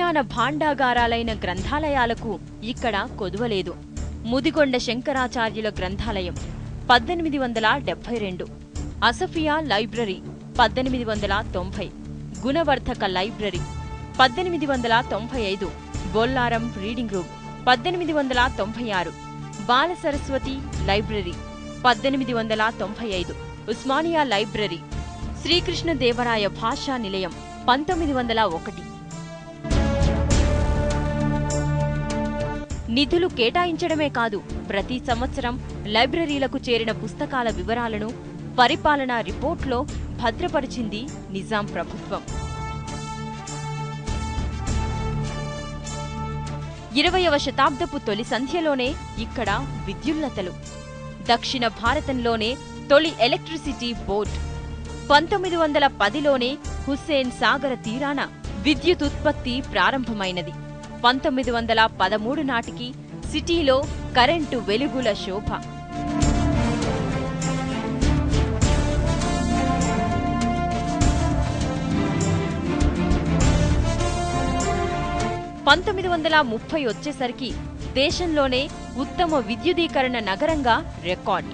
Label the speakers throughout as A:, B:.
A: విజ్ఞాన భాండాగారాలైన గ్రంథాలయాలకు ఇక్కడ కొదువలేదు. ముదిగొండ శంకరాచార్యుల గ్రంథాలయం 1872, Asafia library 1890, Gunavardhaka library 1895, Bollaram reading room 1896, Bala Saraswati library 1895, Osmania library, Srikrishnadevaraya Bhasha Nilayam 1901. నిధులు కేటాయించడమే కాదు, ప్రతి సంవత్సరం లైబ్రరీలకు చేరిన పుస్తకాల వివరాలను పరిపాలనా రిపోర్ట్లో భద్రపరిచింది నిజాం ప్రభుత్వం. 20వ శతాబ్దపు తొలి సంధ్యలోనే ఇక్కడ విద్యుల్లతలు. దక్షిణ భారతంలోనే తొలి ఎలక్ట్రిసిటీ బోర్డ్. 1910లోనే హుస్సేన్ సాగర తీరాన విద్యుతుత్పత్తి ప్రారంభమైనది. 1913 నాటికి సిటీలో కరెంటు వెలుగుల శోభ. వచ్చేసరికి దేశంలోనే ఉత్తమ విద్యుదీకరణ నగరంగా రికార్డ్.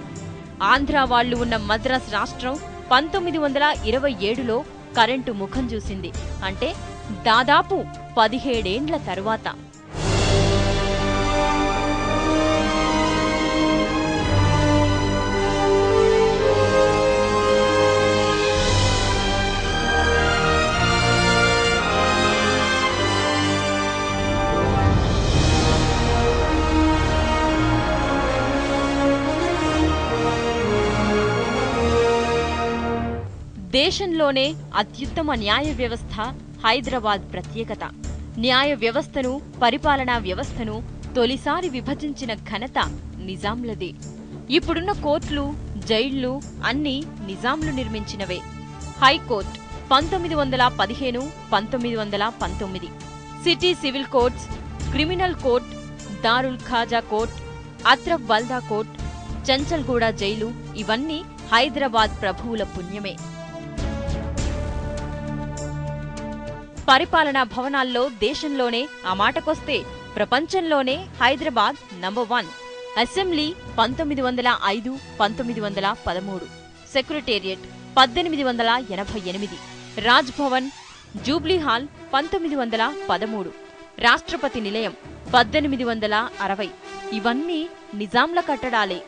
A: ఆంధ్ర వాళ్లు ఉన్న మద్రాస్ రాష్ట్రం 1927లో కరెంటు ముఖం చూసింది. అంటే దాదాపు 17 ఏండ్ల తరువాత. దేశంలోనే అత్యుత్తమ న్యాయ వ్యవస్థ హైదరాబాద్ ప్రత్యేకత. న్యాయ వ్యవస్థను, పరిపాలనా వ్యవస్థను తొలిసారి విభజించిన ఘనత నిజాంలదే. ఇప్పుడున్న కోర్టులు, జైళ్లు అన్నీ నిజాంలు నిర్మించినవే. High court 1915, 1919, city civil courts, criminal court, Darul Qaza court, Atraf Balda court, Chanchalguda jail ఇవన్నీ హైదరాబాద్ ప్రభువుల పుణ్యమే. పరిపాలనా భవనాల్లో దేశంలోనే, ఆ మాటకొస్తే ప్రపంచంలోనే Hyderabad number 1. Assembly 1905, 1913, secretariat 1888, Raj Bhavan, jubilee hall 1913, Rashtrapati Nilayam 1860 ఇవన్నీ నిజాంల కట్టడాలే.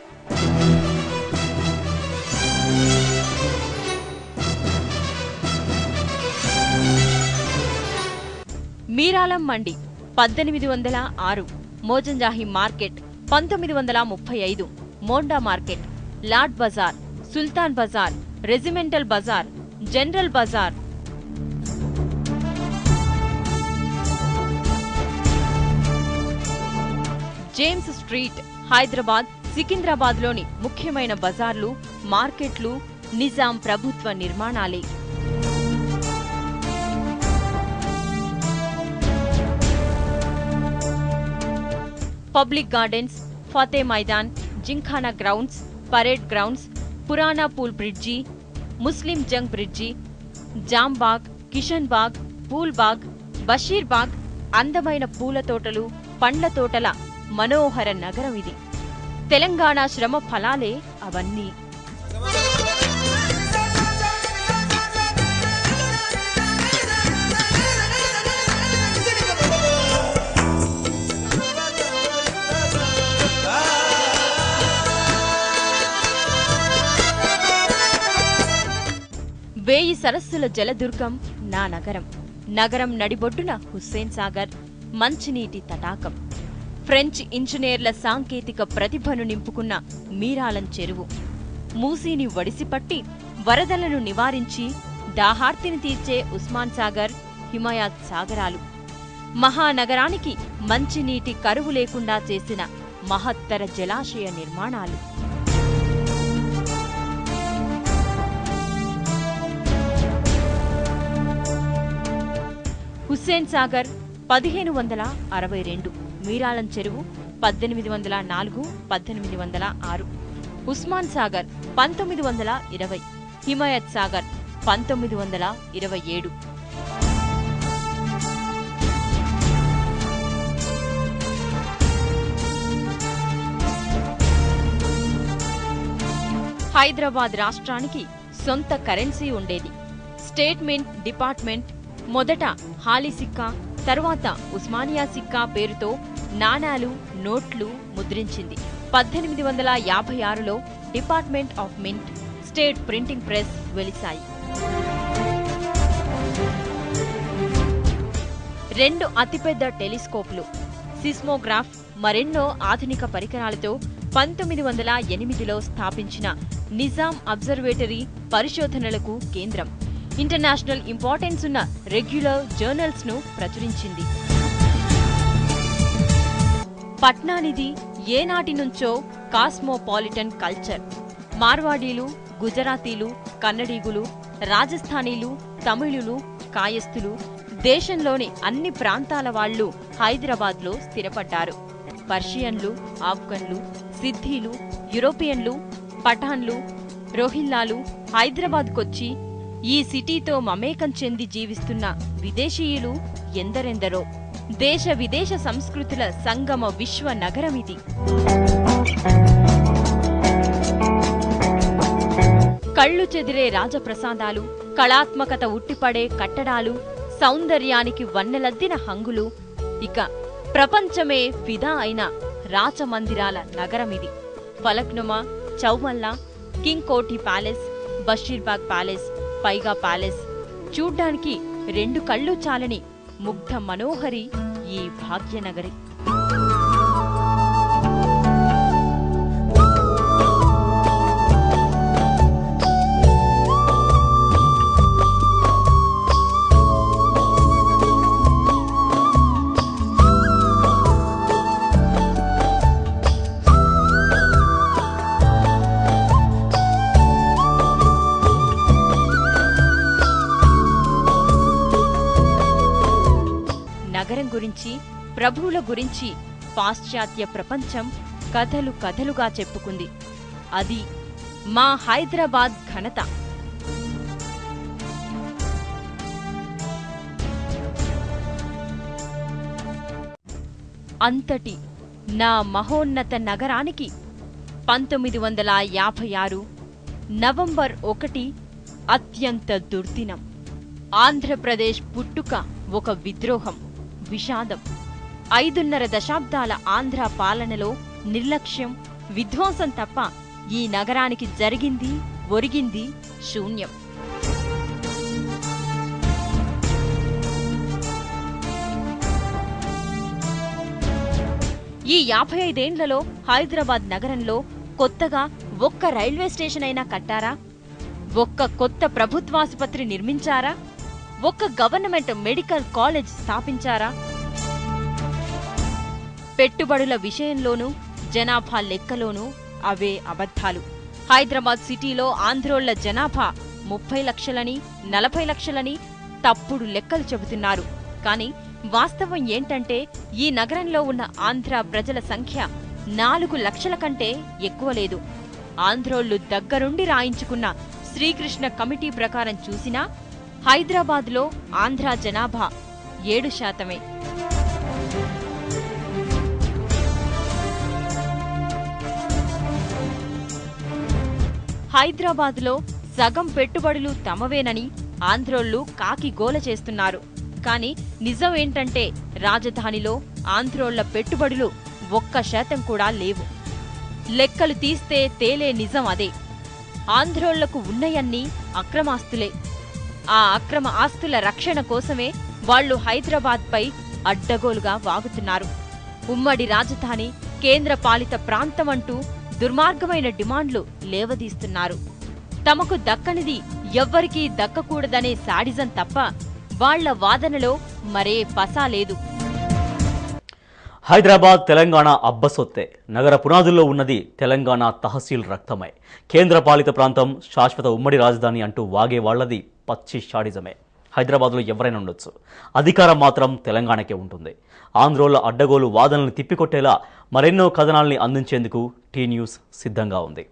A: Miralam Mandi 1806, Mozamjahi market 1935, Monda market, Lad Bazaar, Sultan Bazaar, regimental Bazaar, general Bazaar, James street, Hyderabad, సికింద్రాబాద్లోని ముఖ్యమైన బజార్లు, మార్కెట్లు నిజాం ప్రభుత్వ నిర్మాణాలే. Public gardens, Fateh Maidan, Gymkhana grounds, parade grounds, Purana Pul bridge, Muslim Jung bridge, Jambagh, Kishan Bagh, Phool Bagh, Basheer బాగ్, అందమైన పూల తోటలు, పండ్ల తోటల మనోహర నగరం ఇది. తెలంగాణ శ్రమ ఫలాలే అవన్నీ. వేయి సరస్సుల జలదుర్గం నా నగరం. నగరం నడిబొడ్డున హుస్సేన్ సాగర్, మంచినీటి తటాకం. ఫ్రెంచ్ ఇంజనీర్ల సాంకేతిక ప్రతిభను నింపుకున్న మీరాలం చెరువు. మూసీని వడిసిపట్టి వరదలను నివారించి దాహార్తిని తీర్చే ఉస్మాన్ సాగర్, హిమాయత్ సాగరాలు. మహానగరానికి మంచినీటి కరువు లేకుండా చేసిన మహత్తర జలాశయ నిర్మాణాలు. హుస్సేన్ సాగర్ 1562, మీరాలం చెరువు 1804, 1806, ఉస్మాన్ సాగర్ 1920, హిమాయత్ సాగర్ 1927. హైదరాబాద్ రాష్ట్రానికి సొంత కరెన్సీ ఉండేది. స్టేట్ మింట్ డిపార్ట్మెంట్ మొదట హాలీ సిక్కా, తర్వాత ఉస్మానియా సిక్కా పేరుతో నాణాలు, నోట్లు ముద్రించింది. 1856లో department of mint, state printing press వెలిశాయి. 2 అతిపెద్ద టెలిస్కోప్లు, సిస్మోగ్రాఫ్, మరెన్నో ఆధునిక పరికరాలతో 1908లో స్థాపించిన నిజాం అబ్జర్వేటరీ పరిశోధనలకు కేంద్రం. ఇంటర్నేషనల్ ఇంపార్టెన్స్ ఉన్న రెగ్యులర్ జర్నల్స్ ను ప్రచురించింది. పట్నానిది ఏనాటి నుంచో కాస్మోపాలిటన్ కల్చర్. మార్వాడీలు, గుజరాతీలు, కన్నడీగులు, రాజస్థానీలు, తమిళులు, కాయస్థులు, దేశంలోని అన్ని ప్రాంతాల వాళ్లు హైదరాబాద్లో స్థిరపడ్డారు. పర్షియన్లు, ఆఫ్ఘన్లు, సిద్ధీలు, యూరోపియన్లు, పఠాన్లు, రోహిల్లాలు హైదరాబాద్కొచ్చి ఈ సిటీతో మమేకం చెంది జీవిస్తున్న విదేశీయులు ఎందరెందరో. దేశ విదేశ సంస్కృతుల సంగమ విశ్వ నగరమిది. కళ్ళు చెదిరే రాజప్రసాదాలు, కళాత్మకత ఉట్టిపడే కట్టడాలు, సౌందర్యానికి వన్నెలద్దిన హంగులు, ఇక ప్రపంచమే ఫిదా అయిన రాచమందిరాల నగరమిది. Falaknuma, Chowmahalla, king Koti palace, Basheerbagh palace, Paigah palace చూడ్డానికి 2 కళ్ళు చాలని ముగ్ధ మనోహరి ఈ భాగ్యనగరి. నగరం గురించి, ప్రభువుల గురించి పాశ్చాత్య ప్రపంచం కథలు కథలుగా చెప్పుకుంది. అది మా హైదరాబాద్ ఘనత. అంతటి నా మహోన్నత నగరానికి 1956 నవంబర్ 1 అత్యంత దుర్దినం. ఆంధ్రప్రదేశ్ పుట్టుక ఒక విద్రోహం, విషాదం. 5.5 దశాబ్దాల ఆంధ్ర పాలనలో నిర్లక్ష్యం, విధ్వంసం తప్ప ఈ నగరానికి జరిగింది, ఒరిగింది శూన్యం. ఈ 55 ఏండ్లలో హైదరాబాద్ నగరంలో కొత్తగా ఒక్క రైల్వే స్టేషన్ అయినా కట్టారా? ఒక్క కొత్త ప్రభుత్వాసుపత్రి నిర్మించారా? ఒక్క గవర్నమెంట్ మెడికల్ కాలేజ్ స్థాపించారా? పెట్టుబడుల విషయంలోనూ, జనాభా లెక్కలోనూ అవే అబద్ధాలు. హైదరాబాద్ సిటీలో ఆంధ్రోళ్ల జనాభా 30 లక్షలని, 40 లక్షలని తప్పుడు లెక్కలు చెబుతున్నారు. కానీ వాస్తవం ఏంటంటే ఈ నగరంలో ఉన్న ఆంధ్ర ప్రజల సంఖ్య 4 లక్షల కంటే ఎక్కువ లేదు. ఆంధ్రోళ్లు దగ్గరుండి రాయించుకున్న శ్రీకృష్ణ కమిటీ ప్రకారం చూసినా హైదరాబాద్లో ఆంధ్ర జనాభా 7%. హైదరాబాద్లో సగం పెట్టుబడులు తమవేనని ఆంధ్రోళ్లు కాకి గోల చేస్తున్నారు. కానీ నిజం ఏంటంటే రాజధానిలో ఆంధ్రోళ్ల పెట్టుబడులు 1% కూడా లేవు. లెక్కలు తీస్తే తేలే నిజం అదే. ఆంధ్రోళ్లకు ఉన్నయన్నీ అక్రమాస్తులే. ఆ అక్రమ ఆస్తుల రక్షణ కోసమే వాళ్లు హైదరాబాద్పై అడ్డగోలుగా వాగుతున్నారు. ఉమ్మడి రాజధాని, కేంద్ర పాలిత ప్రాంతమంటూ దుర్మార్గమైన డిమాండ్లు లేవదీస్తున్నారు. తమకు దక్కనిది ఎవ్వరికీ దక్కకూడదనే శాడిజం తప్ప వాళ్ల వాదనలో మరే పసా లేదు.
B: హైదరాబాద్ తెలంగాణ అబ్బసొత్తే. నగర పునాదుల్లో ఉన్నది తెలంగాణ తహసీల్ రక్తమే. కేంద్రపాలిత ప్రాంతం, శాశ్వత ఉమ్మడి రాజధాని అంటూ వాగే వాళ్లది పచ్చి షాడిజమే. హైదరాబాద్లో ఎవరైనా ఉండొచ్చు, అధికారం మాత్రం తెలంగాణకే ఉంటుంది. ఆంధ్రోళ్ల అడ్డగోలు వాదనల్ని తిప్పికొట్టేలా మరెన్నో కథనాల్ని అందించేందుకు టీ న్యూస్ సిద్ధంగా ఉంది.